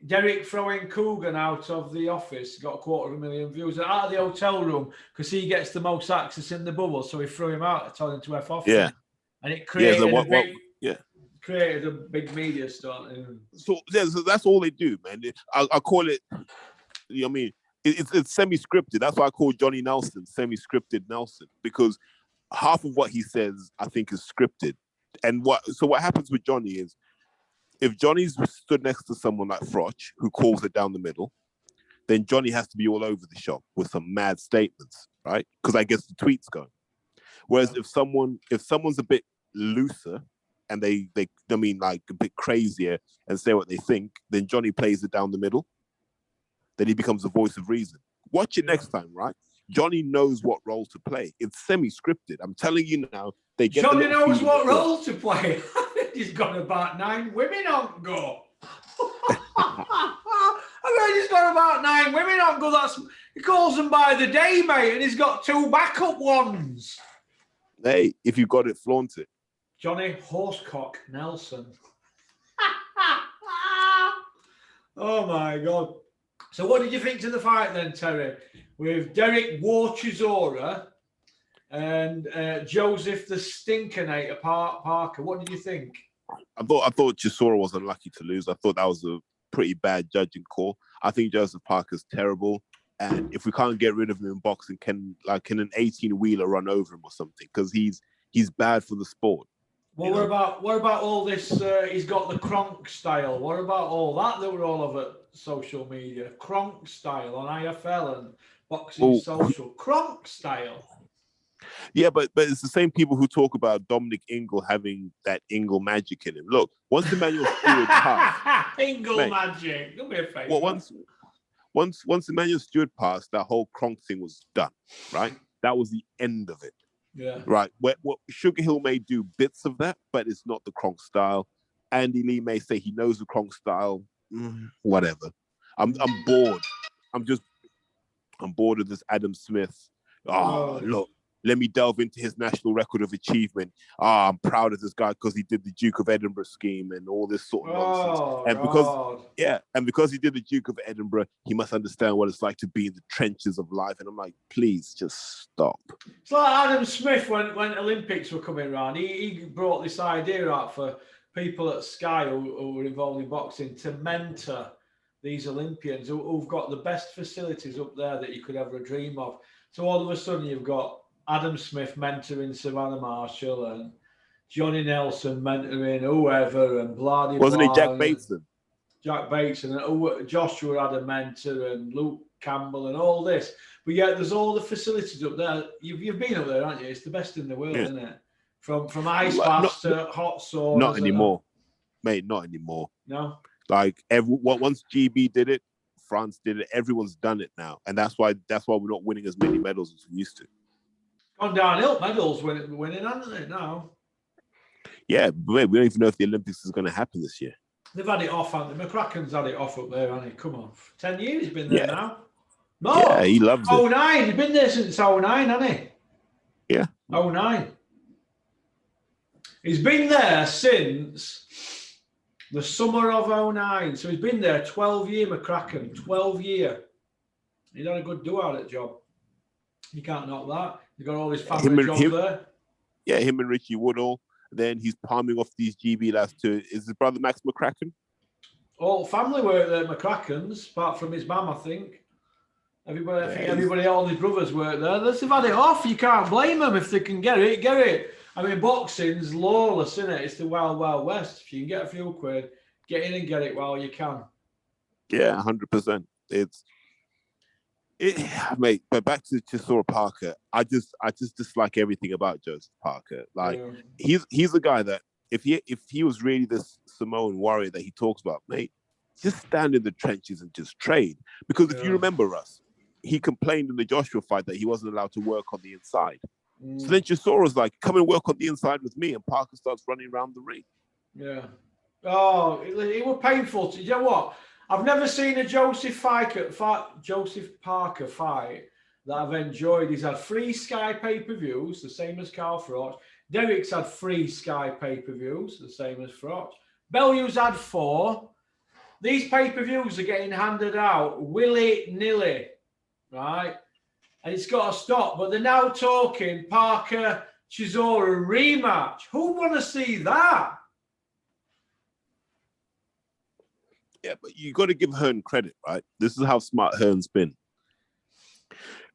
Derek throwing Coogan out of the office, got 250,000 views, out of the hotel room because he gets the most access in the bubble, so he threw him out, told him to F off. Yeah. And it created created a big media stunt. So that's all they do, man. I call it, you know what I mean? It's semi-scripted. That's why I call Johnny Nelson semi-scripted Nelson, because half of what he says, I think, is scripted. And what happens with Johnny is, if Johnny's stood next to someone like Froch, who calls it down the middle, then Johnny has to be all over the shop with some mad statements, right? Because I guess the tweet's going. Whereas if someone's a bit looser and they like a bit crazier and say what they think, then Johnny plays it down the middle. Then he becomes the voice of reason. Watch it next time, right? Johnny knows what role to play. It's semi-scripted. I'm telling you now. Johnny knows what role to play. He's got about 9 women on go. I mean, he's got about 9 women on go. He calls them by the day, mate, and he's got 2 backup ones. Hey, if you got it, flaunt it. Johnny Horsecock Nelson. Oh my God. So what did you think to the fight then, Terry? With Derek War Chisora and Joseph the Stinkinator Parker. What did you think? I thought Chisora was unlucky to lose. I thought that was a pretty bad judging call. I think Joseph Parker's terrible. And if we can't get rid of him in boxing, can an 18-wheeler run over him or something? Because he's bad for the sport. Well, what about all this? He's got the Kronk style. What about all that were all over social media? Kronk style on IFL and Boxing Social. Kronk style. Yeah, but it's the same people who talk about Dominic Ingle having that Ingle magic in him. Look, once Emmanuel Stewart passed, Ingle magic. Do me a favor. Well, once Emmanuel Stewart passed, that whole Kronk thing was done. Right, that was the end of it. Yeah. Right. What Sugar Hill may do bits of that, but it's not the Kronk style. Andy Lee may say he knows the Kronk style. Whatever. I'm bored. I'm bored of this Adam Smith. Look, let me delve into his national record of achievement. I'm proud of this guy because he did the Duke of Edinburgh scheme and all this sort of nonsense. And because he did the Duke of Edinburgh, he must understand what it's like to be in the trenches of life. And I'm like, please just stop. It's like Adam Smith when Olympics were coming around. He brought this idea out for people at Sky who were involved in boxing to mentor these Olympians who've got the best facilities up there that you could ever dream of. So all of a sudden you've got Adam Smith mentoring Savannah Marshall and Johnny Nelson mentoring whoever and blah. Wasn't it Jack Bateson? Jack Bateson and Joshua had a mentor and Luke Campbell and all this. But yet there's all the facilities up there. You've been up there, haven't you? It's the best in the world, isn't it? From ice baths to hot saunas. Not anymore, mate. Not anymore. No. Like once GB did it, France did it. Everyone's done it now, and that's why we're not winning as many medals as we used to. Gone downhill. Medals winning, haven't they now? Yeah, but we don't even know if the Olympics is going to happen this year. They've had it off, haven't they? McCracken's had it off up there, hasn't he? Come on. 10 years he's been there now. No. Yeah, he loves it. 09. He's been there since 09, hasn't he? Yeah. 09. He's been there since the summer of 09. So he's been there 12 years, McCracken. 12 years. He's done a good do at it job. You can't knock that. He's got all his family jobs there. Yeah, him and Richie Woodall. Then he's palming off these GB lads to is his brother Max McCracken. All family work there at McCracken's, apart from his mum, I think. Everybody, all his brothers work there. They've had it off. You can't blame them if they can get it. Get it. I mean, boxing's lawless, isn't it? It's the wild, wild west. If you can get a few quid, get in and get it while you can. Yeah, 100%. Mate. But back to Chisora Parker, I just dislike everything about Joseph Parker. Like he's a guy that if he was really this Samoan warrior that he talks about, mate, just stand in the trenches and just trade. Because if you remember, Russ, he complained in the Joshua fight that he wasn't allowed to work on the inside. So then Chisora's like, come and work on the inside with me, and Parker starts running around the ring. Yeah. Oh, it was painful. You know what? I've never seen a Joseph Parker fight that I've enjoyed. He's had 3 Sky pay-per-views, the same as Carl Froch. Derek's had 3 Sky pay-per-views, the same as Froch. Bellew's had 4. These pay-per-views are getting handed out willy-nilly, right? And it's got to stop. But they're now talking Parker Chisora rematch. Who want to see that? Yeah, but you got to give Hearn credit, right? This is how smart Hearn's been.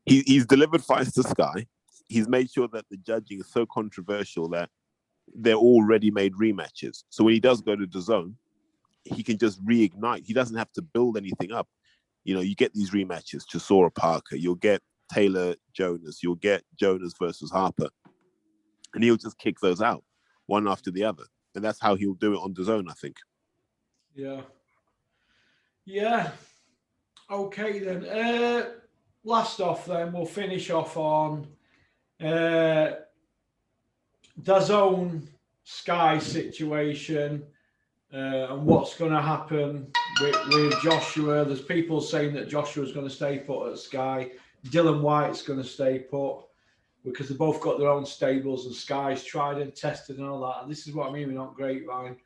He's delivered fights to Sky. He's made sure that the judging is so controversial that they're all ready-made rematches. So when he does go to DAZN, he can just reignite. He doesn't have to build anything up. You know, you get these rematches, Chisora Parker, you'll get Taylor Jonas, you'll get Jonas versus Harper, and he'll just kick those out one after the other. And that's how he'll do it on DAZN, I think. Yeah. Yeah. Okay, then. Last off, then, we'll finish off on DAZN Sky situation and what's going to happen with Joshua. There's people saying that Joshua's going to stay put at Sky. Dylan White's going to stay put because they've both got their own stables and Sky's tried and tested and all that. And this is what I mean, we're not grapevine.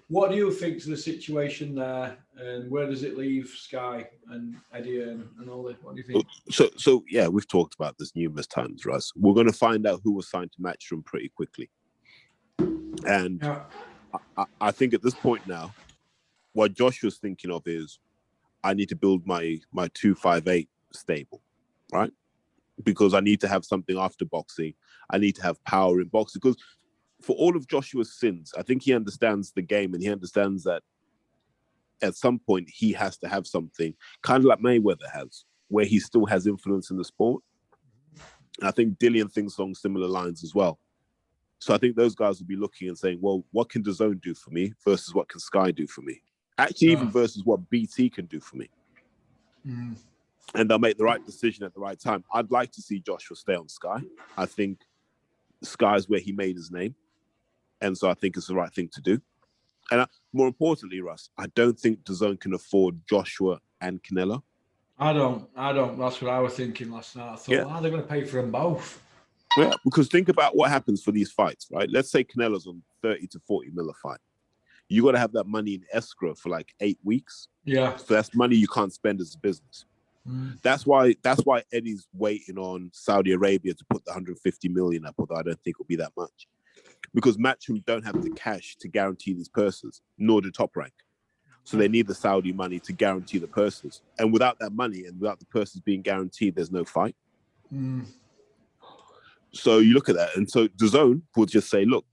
What do you think of the situation there, and where does it leave Sky and Eddie and all that? What do you think? So yeah, we've talked about this numerous times, Russ. We're going to find out who was signed to Matchroom pretty quickly. And I think at this point now, what Joshua's thinking of is, I need to build my 258 stable, right? Because I need to have something after boxing. I need to have power in boxing. Because for all of Joshua's sins, I think he understands the game, and he understands that at some point he has to have something, kind of like Mayweather has, where he still has influence in the sport. And I think Dillian thinks along similar lines as well. So I think those guys will be looking and saying, well, what can DAZN do for me versus what can Sky do for me? Actually, even versus what BT can do for me. Mm. And they'll make the right decision at the right time. I'd like to see Joshua stay on Sky. I think Sky is where he made his name. And so I think it's the right thing to do. And more importantly, Russ, I don't think DAZN can afford Joshua and Canelo. I don't. That's what I was thinking last night. I thought, how are they going to pay for them both? Yeah, because think about what happens for these fights, right? Let's say Canelo's on 30 to 40 mil a fight. You got to have that money in escrow for like 8 weeks. Yeah. So that's money you can't spend as a business. Mm. That's why Eddie's waiting on Saudi Arabia to put the 150 million up, although I don't think it'll be that much. Because Matchroom don't have the cash to guarantee these purses, nor do Top Rank. So they need the Saudi money to guarantee the purses. And without that money and without the purses being guaranteed, there's no fight. Mm. So you look at that, and so DAZN will just say, "Look,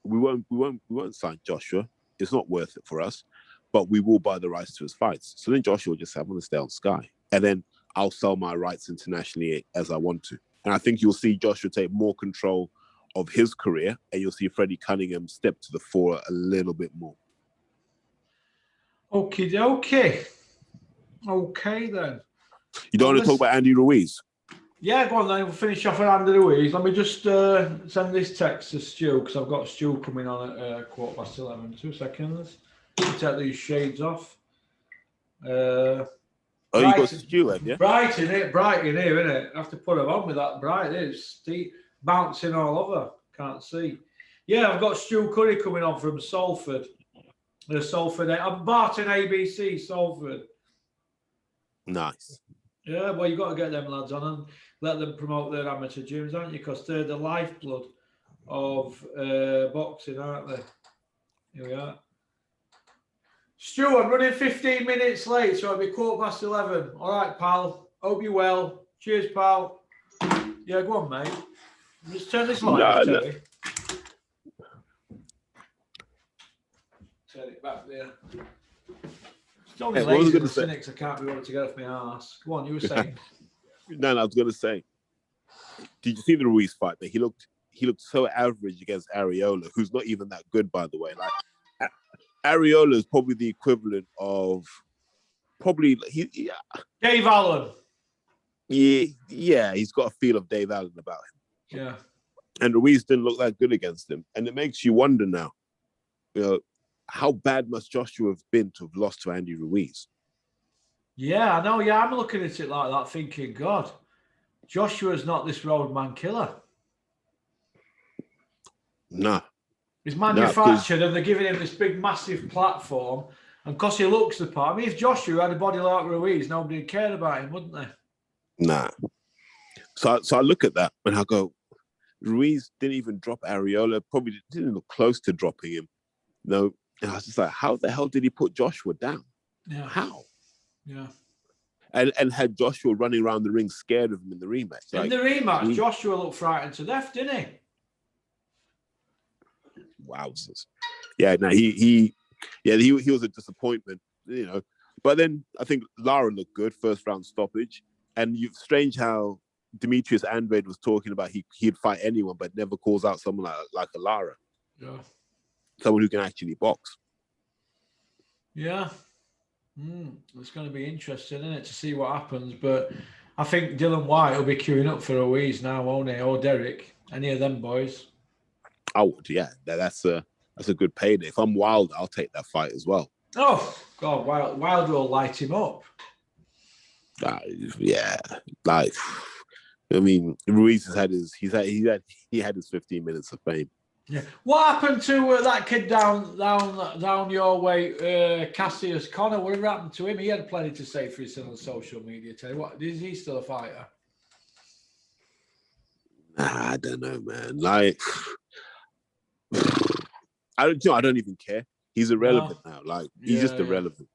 we won't sign Joshua. It's not worth it for us, but we will buy the rights to his fights." So then Joshua will just say, "I'm going to stay on Sky, and then I'll sell my rights internationally as I want to." And I think you'll see Joshua take more control of his career, and you'll see Freddie Cunningham step to the fore a little bit more. Okay then. You don't want to talk about Andy Ruiz? Yeah, go on then. We'll finish off with Andy Ruiz. Let me just send this text to Stu, because I've got Stu coming on at 11:15. 2 seconds. Take these shades off. You got Stu, have you? Bright in here, isn't it? I have to put them on with that bright. It's bouncing all over. Can't see. Yeah, I've got Stu Curry coming on from Salford. I'm Barton ABC, Salford. Nice. Yeah, well, you've got to get them lads on and let them promote their amateur gyms, aren't you? Because they're the lifeblood of boxing, aren't they? Here we are. Stu, I'm running 15 minutes late, so it'll be 11:15. All right, pal. Hope you're well. Cheers, pal. Yeah, go on, mate. Just turn this light off, Terry. Turn it back there. It's only lazy the cynics. I can't be able to get off my arse. Go on, you were saying. No, I was going to say, did you see the Ruiz fight? That he looked so average against Areola, who's not even that good, by the way. Like Areola is probably the equivalent of Dave Allen. Yeah, he's got a feel of Dave Allen about him. Yeah. And Ruiz didn't look that good against him. And it makes you wonder now, how bad must Joshua have been to have lost to Andy Ruiz? Yeah, I know. Yeah, I'm looking at it like that, thinking, God, Joshua's not this roadman killer. Nah. He's manufactured and they're giving him this big, massive platform. And because he looks the part. I mean, if Joshua had a body like Ruiz, nobody would care about him, wouldn't they? Nah. So I look at that and I go, Ruiz didn't even drop Areola, probably didn't look close to dropping him. No. And I was just like, how the hell did he put Joshua down? Yeah. How? Yeah. And had Joshua running around the ring scared of him in the rematch. In the rematch, Joshua looked frightened to death, didn't he? Wowzers. Yeah, no, he was a disappointment, But then I think Lara looked good, first round stoppage. And strange how Demetrius Andrade was talking about he'd fight anyone, but never calls out someone like a Lara. Yeah. Someone who can actually box. Yeah. It's going to be interesting, isn't it, to see what happens. But I think Dylan White will be queuing up for Ruiz now, won't he? Or Derek. Any of them boys. I would, yeah. That's a good payday. If I'm Wild, I'll take that fight as well. Oh, God, Wild will light him up. Yeah. Like, I mean, Ruiz has had his 15 minutes of fame. Yeah. What happened to that kid down your way, Cassius Connor? Whatever happened to him? He had plenty to say for himself on social media. Tell you what, is he still a fighter? I don't know, man. Like, I don't even care. He's irrelevant now. Like, he's just irrelevant.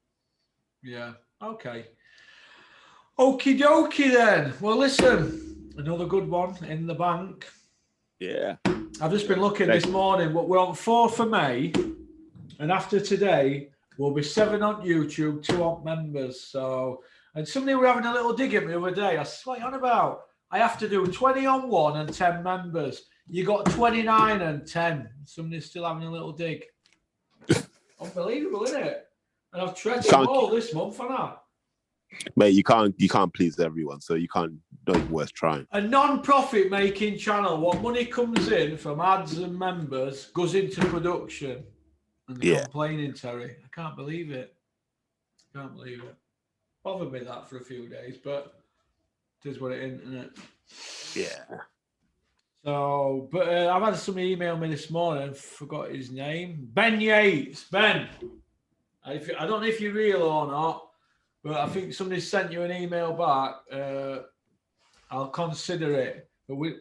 Yeah. Okay. Okie dokie then. Well, listen, another good one in the bank. Yeah. I've just been looking this morning. We're on 4th of May, and after today, we'll be 7 on YouTube, 2 on members. So, and somebody were having a little dig at me the other day. I said, what are you on about? I have to do 20 on 1 and 10 members. You got 29 and 10. Somebody's still having a little dig. Unbelievable, isn't it? And I've treaded them all this month, haven't I? Mate, you can't please everyone, so you can't. Not even worth trying. A non-profit making channel. What money comes in from ads and members goes into production. And they're complaining, Terry. I can't believe it. Bothered me that for a few days, but it is what it is, isn't it? Yeah. So, but I've had somebody email me this morning. Forgot his name. Ben Yates. Ben. I don't know if you're real or not. But I think somebody sent you an email back. I'll consider it.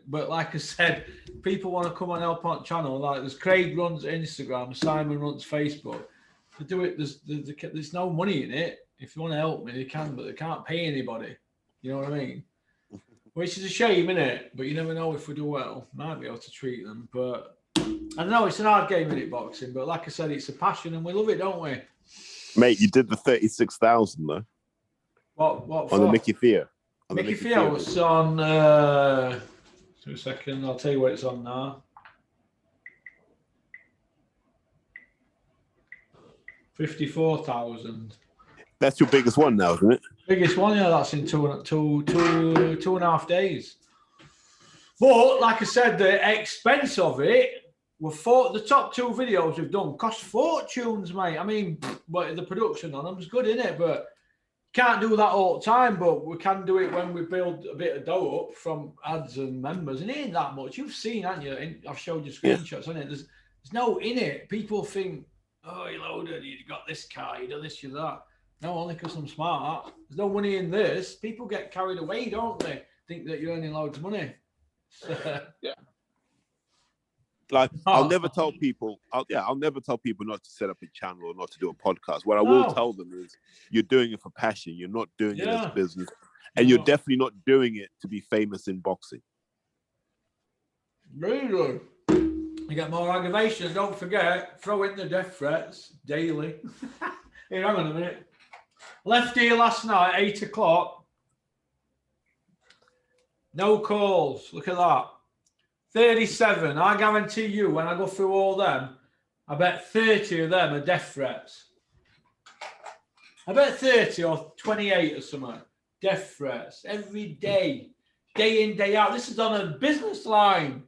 But like I said, people want to come and help on the channel. Like there's Craig runs Instagram, Simon runs Facebook. To do it, there's no money in it. If you want to help me, they can, but they can't pay anybody. You know what I mean? Which is a shame, isn't it? But you never know if we do well. Might be able to treat them. But I know it's an hard game in it, boxing. But like I said, it's a passion and we love it, don't we? Mate, you did the 36,000 though. What on the Mickey Fear? Mickey Fear was on. 2 seconds. I'll tell you what it's on now. 54,000. That's your biggest one now, isn't it? Biggest one, yeah. That's in two and a half days. But like I said, the expense of it were the top 2 videos we've done cost fortunes, mate. I mean, but the production on them is good, isn't it? But can't do that all the time, but we can do it when we build a bit of dough up from ads and members. And it ain't that much. You've seen, haven't you? I've showed you screenshots, haven't it? There's no in it. People think, oh, you loaded, you got this car, you do this, you that. No, only because I'm smart. There's no money in this. People get carried away, don't they? Think that you're earning loads of money. Yeah. Like, I'll never tell people, I'll never tell people not to set up a channel or not to do a podcast. What I will tell them is you're doing it for passion. You're not doing it as a business. And you're definitely not doing it to be famous in boxing. Very good. You get more aggravation. Don't forget, throw in the death threats daily. Here, hang on a minute. Left here last night, 8 o'clock. No calls. Look at that. 37. I guarantee you, when I go through all them, I bet 30 of them are death threats. I bet 30 or 28 or something. Death threats. Every day. Day in, day out. This is on a business line.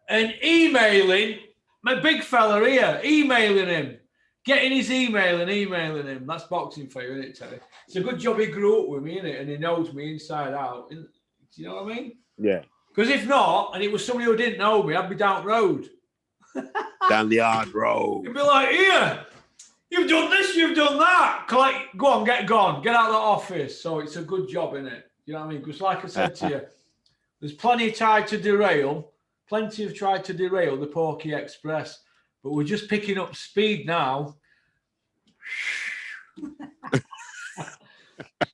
And emailing, my big fella here, emailing him. Getting his email and emailing him. That's boxing for you, isn't it, Terry? It's a good job he grew up with me, isn't it? And he knows me inside out. Do you know what I mean? Yeah. Because if not, and it was somebody who didn't know me, I'd be down the road. Down the hard road. You'd be like, here, you've done this, you've done that. Go on, get gone. Get out of the office. So it's a good job, isn't it? You know what I mean? Because like I said to you, there's plenty tried to derail. Plenty have tried to derail the Porky Express. But we're just picking up speed now.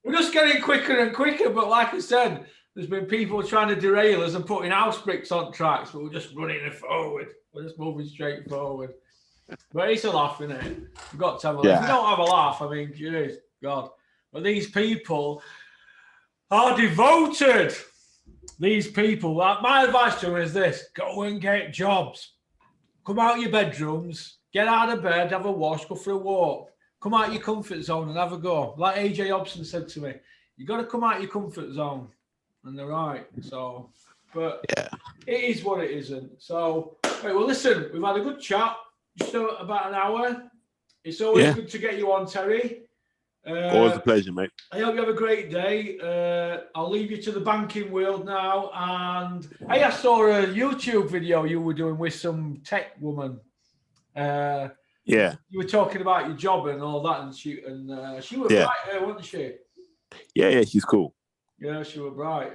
We're just getting quicker and quicker. But like I said, there's been people trying to derail us and putting house bricks on tracks, but we're just running it forward. We're just moving straight forward. But it's a laugh, isn't it? We've got to have a laugh. If we don't have a laugh, I mean, geez, God. But these people are devoted. These people, my advice to them is this: go and get jobs. Come out of your bedrooms, get out of bed, have a wash, go for a walk. Come out of your comfort zone and have a go. Like AJ Hobson said to me, you got to come out of your comfort zone. And they're right. So, but it is what it isn't. So, right, well, listen, we've had a good chat, just about an hour. It's always good to get you on, Terry. Always a pleasure, mate. I hope you have a great day. I'll leave you to the banking world now. And I saw a YouTube video you were doing with some tech woman. You were talking about your job and all that, and she was right, wasn't she? Yeah, she's cool. Yeah, she was bright.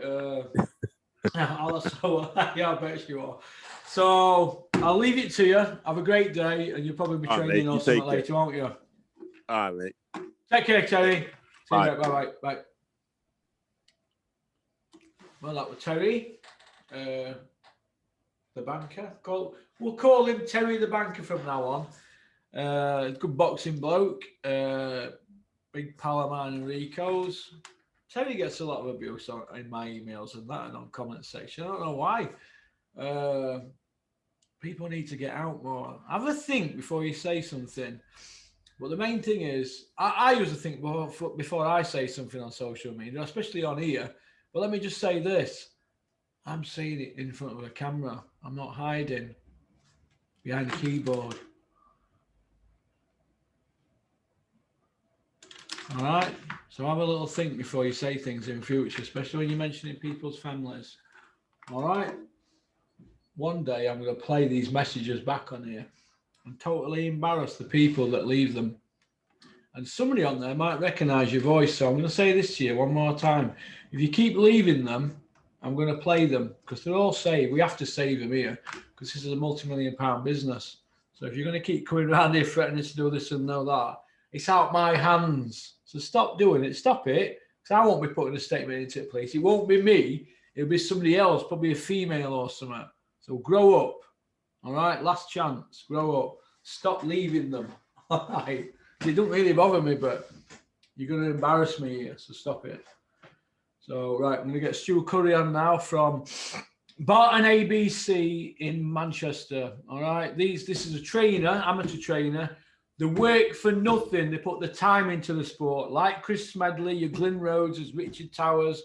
I bet she was. So I'll leave it to you. Have a great day, and you'll probably be training or something later, won't you? All right, mate. Take care, Terry. See Bye. you later. Bye. Well, that was Terry, the banker. We'll call him Terry the banker from now on. Good boxing bloke. Big power man and Rico's. Terry gets a lot of abuse in my emails and that and on comment section. I don't know why. People need to get out more. Have a think before you say something. But the main thing is, I used to think before I say something on social media, especially on here. But let me just say this. I'm saying it in front of a camera. I'm not hiding behind the keyboard. All right? So have a little think before you say things in future, especially when you're mentioning people's families. All right? One day I'm going to play these messages back on here and totally embarrass the people that leave them. And somebody on there might recognize your voice. So I'm going to say this to you one more time. If you keep leaving them, I'm going to play them because they're all saved. We have to save them here because this is a multi-million-pound business. So if you're going to keep coming around here threatening to do this and know that, it's out my hands. So stop doing it. Stop it. Because I won't be putting a statement into the police. It won't be me. It'll be somebody else, probably a female or something. So grow up. All right? Last chance. Grow up. Stop leaving them. All right? It don't really bother me, but you're going to embarrass me here. So stop it. So, right, I'm going to get Stu Curry on now from Barton ABC in Manchester. All right? This is a trainer, amateur trainer. They work for nothing. They put the time into the sport. Like Chris Smedley, your Glyn Rhodes, Richard Towers,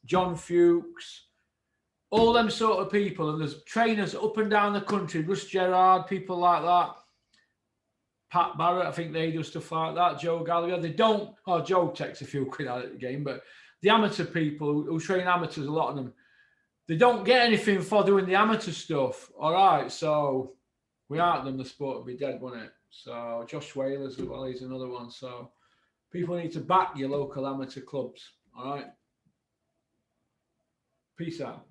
John Fuchs, all them sort of people. And there's trainers up and down the country, Russ Gerard, people like that. Pat Barrett, I think they do stuff like that. Joe Gallagher, they don't. Oh, Joe takes a few quid out of the game, but the amateur people who train amateurs, a lot of them, they don't get anything for doing the amateur stuff. All right, so without them, the sport would be dead, wouldn't it? So Josh Whalers as well, he's another one. So people need to back your local amateur clubs. All right. Peace out.